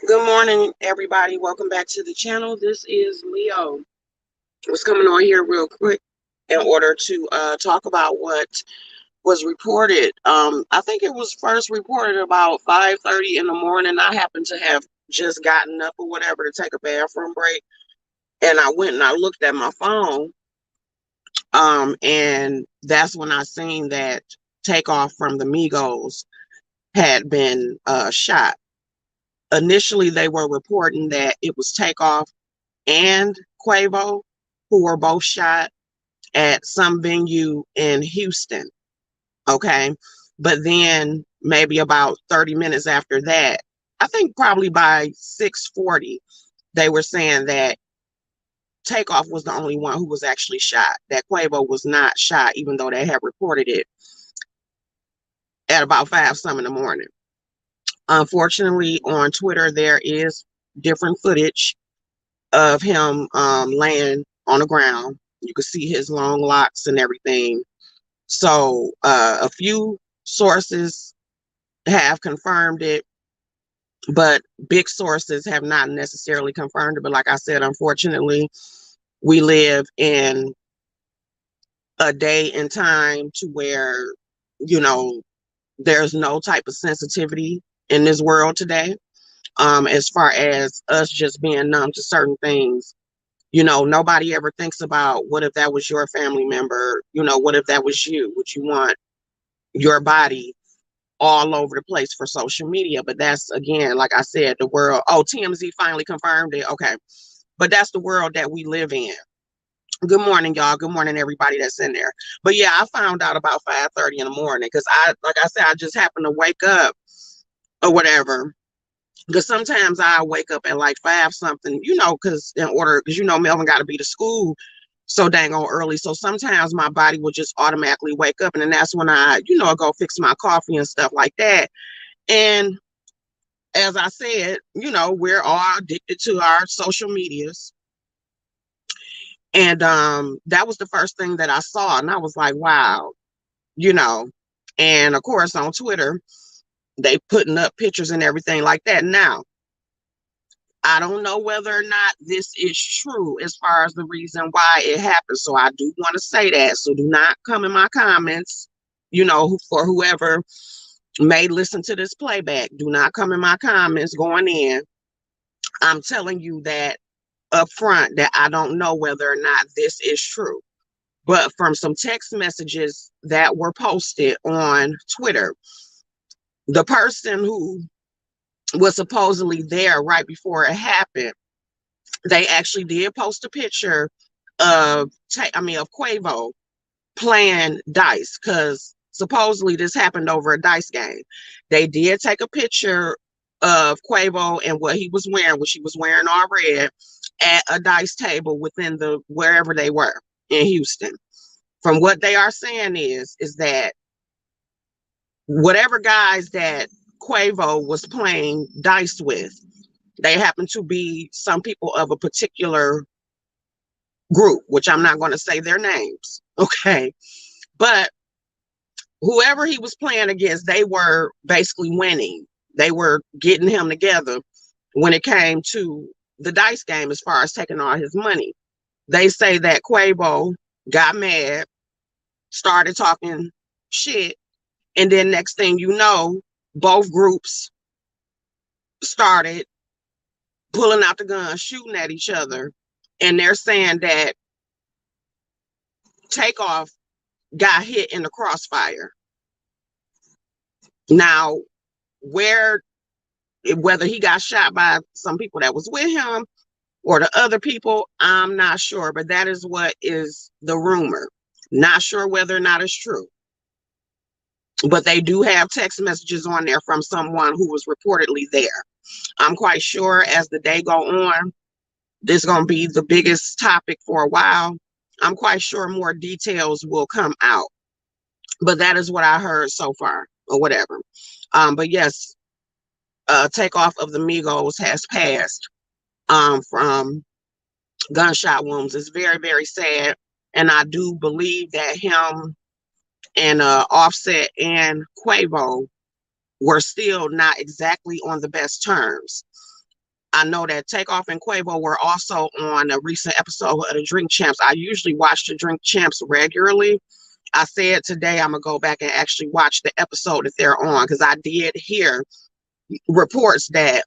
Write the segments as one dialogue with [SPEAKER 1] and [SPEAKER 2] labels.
[SPEAKER 1] Good morning, everybody. Welcome back to the channel. This is Leo. I was coming on here real quick in order to talk about what was reported. I think it was first reported about 5:30 in the morning. I happened to have just gotten up or whatever to take a bathroom break, and I went and I looked at my phone. And that's when I seen that Takeoff from the Migos had been shot. Initially, they were reporting that it was Takeoff and Quavo, who were both shot at some venue in Houston. Okay. But then maybe about 30 minutes after that, I think probably by 6:40, they were saying that Takeoff was the only one who was actually shot, that Quavo was not shot, even though they had reported it at about 5 some in the morning. Unfortunately, on Twitter, there is different footage of him laying on the ground. You could see his long locks and everything. So a few sources have confirmed it, but big sources have not necessarily confirmed it. But like I said, unfortunately, we live in a day and time to where, you know, there's no type of sensitivity in this world today. As far as us just being numb to certain things. Nobody ever thinks about what if that was your family member? What if that was you? Would you want your body all over the place for social media? But that's, again, like I said, the world. Oh, TMZ finally confirmed it. Okay. But that's the world that we live in. Good morning, y'all. Good morning, everybody that's in there. But yeah, I found out about 5:30 in the morning because like I said, I just happened to wake up or whatever. Because sometimes I wake up at like 5 something, because Melvin got to be to school so dang on early. So sometimes my body will just automatically wake up. And then that's when I go fix my coffee and stuff like that. And as I said, we're all addicted to our social medias. And that was the first thing that I saw. And I was like, wow, you know. And of course, on Twitter, they putting up pictures and everything like that. Now, I don't know whether or not this is true as far as the reason why it happened. So I do want to say that. So do not come in my comments, for whoever may listen to this playback. Do not come in my comments going in. I'm telling you that up front that I don't know whether or not this is true. But from some text messages that were posted on Twitter, the person who was supposedly there right before it happened, they actually did post a picture of Quavo playing dice, because supposedly this happened over a dice game. They did take a picture of Quavo and what he was wearing, which he was wearing all red, at a dice table within the wherever they were in Houston. From what they are saying is that whatever guys that Quavo was playing dice with, they happen to be some people of a particular group, which I'm not going to say their names. Okay. But whoever he was playing against, they were basically winning. They were getting him together when it came to the dice game as far as taking all his money. They say that Quavo got mad, started talking shit, and then next thing you know, both groups started pulling out the guns, shooting at each other. And they're saying that Takeoff got hit in the crossfire. Now, where whether he got shot by some people that was with him or the other people, I'm not sure, but that is what is the rumor. Not sure whether or not it's true. But they do have text messages on there from someone who was reportedly there. I'm quite sure as the day go on, this is going to be the biggest topic for a while. I'm quite sure more details will come out. But that is what I heard so far, or whatever. But yes, Takeoff of the Migos has passed from gunshot wounds. It's very, very sad. And I do believe that him and Offset and Quavo were still not exactly on the best terms. I know that Takeoff and Quavo were also on a recent episode of the Drink Champs. I usually watch the Drink Champs regularly. I said today I'm gonna go back and actually watch the episode that they're on, because I did hear reports that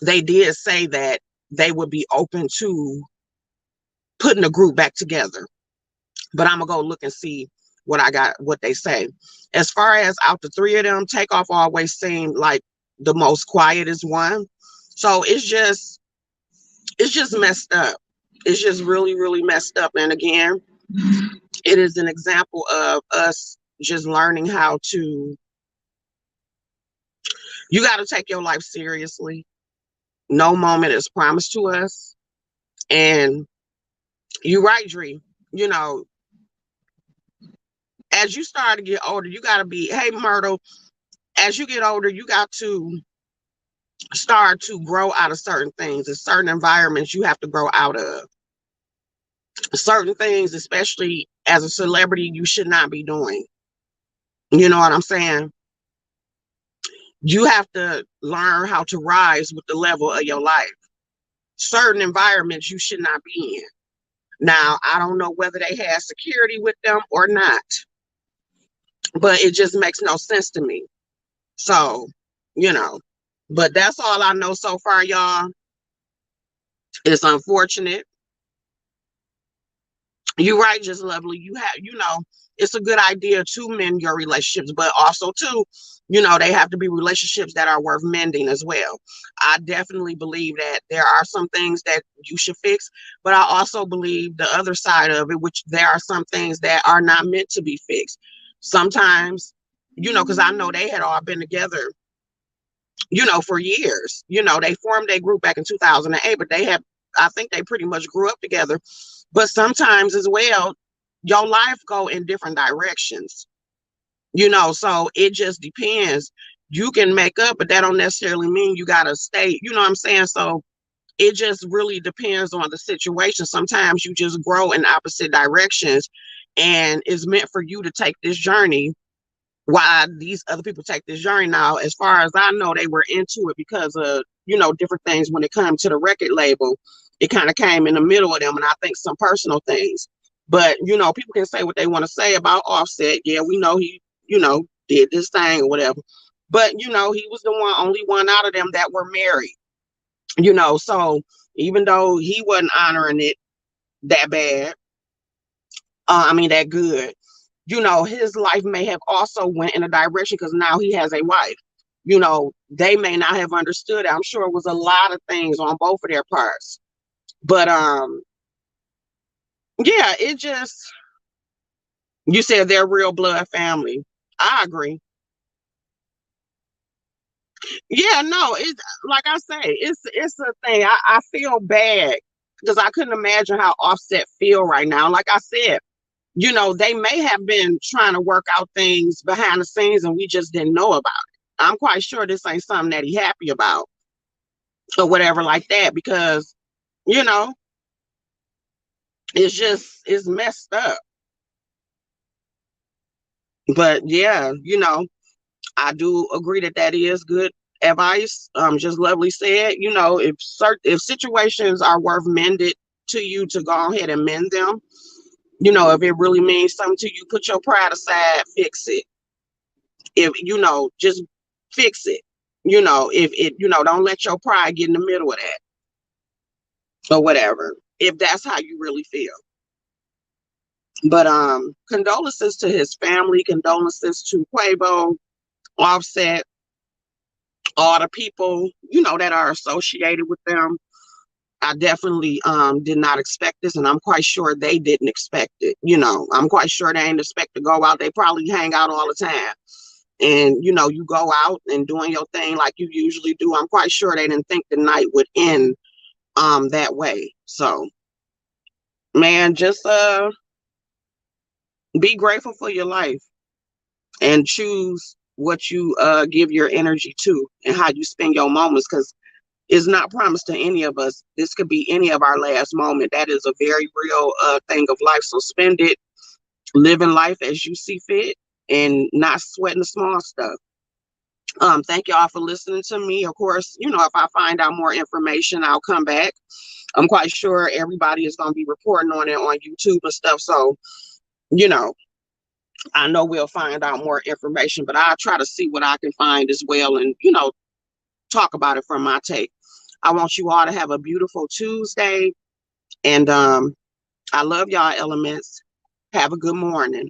[SPEAKER 1] they did say that they would be open to putting the group back together. But I'm gonna go look and see what they say. As far as out the three of them, Takeoff always seemed like the most quietest one. So it's just messed up. It's just really, really messed up. And again, it is an example of us just learning how to, you got to take your life seriously. No moment is promised to us. And you're right, Dree. You know, as you start to get older, you got to be, hey, Myrtle, as you get older, you got to start to grow out of certain things. In certain environments, you have to grow out of certain things, especially as a celebrity, you should not be doing. You know what I'm saying? You have to learn how to rise with the level of your life. Certain environments you should not be in. Now, I don't know whether they had security with them or not, but it just makes no sense to me. So, you know, but that's all I know so far, y'all. It's unfortunate. You're right, just lovely. You have, it's a good idea to mend your relationships, but also too, they have to be relationships that are worth mending as well. I definitely believe that there are some things that you should fix, but I also believe the other side of it, which there are some things that are not meant to be fixed. Sometimes, because I know they had all been together, for years. They formed a group back in 2008, but I think they pretty much grew up together. But sometimes as well, your life go in different directions, so it just depends. You can make up, but that don't necessarily mean you got to stay, you know what I'm saying? So it just really depends on the situation. Sometimes you just grow in opposite directions, and it's meant for you to take this journey why these other people take this journey. Now, as far as I know, they were into it because of, different things when it comes to the record label. It kind of came in the middle of them, and I think some personal things. But, people can say what they want to say about Offset. Yeah, we know he, did this thing or whatever. But, he was the only one out of them that were married, so even though he wasn't honoring it that bad, that good, his life may have also went in a direction because now he has a wife. They may not have understood it. I'm sure it was a lot of things on both of their parts. But yeah, it just, you said they're real blood family. I agree. Yeah, no, it's like I say, it's a thing. I feel bad because I couldn't imagine how Offset feel right now. Like I said, they may have been trying to work out things behind the scenes and we just didn't know about it. I'm quite sure this ain't something that he happy about or whatever like that, because, you know, it's messed up. But yeah, I do agree that that is good advice. Just lovely said, if situations are worth mended to you, to go ahead and mend them. If it really means something to you, put your pride aside, fix it. If just fix it. If it, don't let your pride get in the middle of that or whatever, if that's how you really feel. But condolences to his family, condolences to Quavo, Offset, all the people, that are associated with them. I definitely did not expect this, and I'm quite sure they didn't expect it. I'm quite sure they didn't expect to go out. They probably hang out all the time. And, you go out and doing your thing like you usually do. I'm quite sure they didn't think the night would end that way. So, man, just be grateful for your life and choose what you give your energy to and how you spend your moments, because it's not promised to any of us. This could be any of our last moment. That is a very real thing of life. So spend it living life as you see fit and not sweating the small stuff. Thank y'all for listening to me. Of course, if I find out more information, I'll come back. I'm quite sure everybody is going to be reporting on it on YouTube and stuff. So, you know, I know we'll find out more information, but I'll try to see what I can find as well and, talk about it from my take. I want you all to have a beautiful Tuesday. And I love y'all, elements. Have a good morning.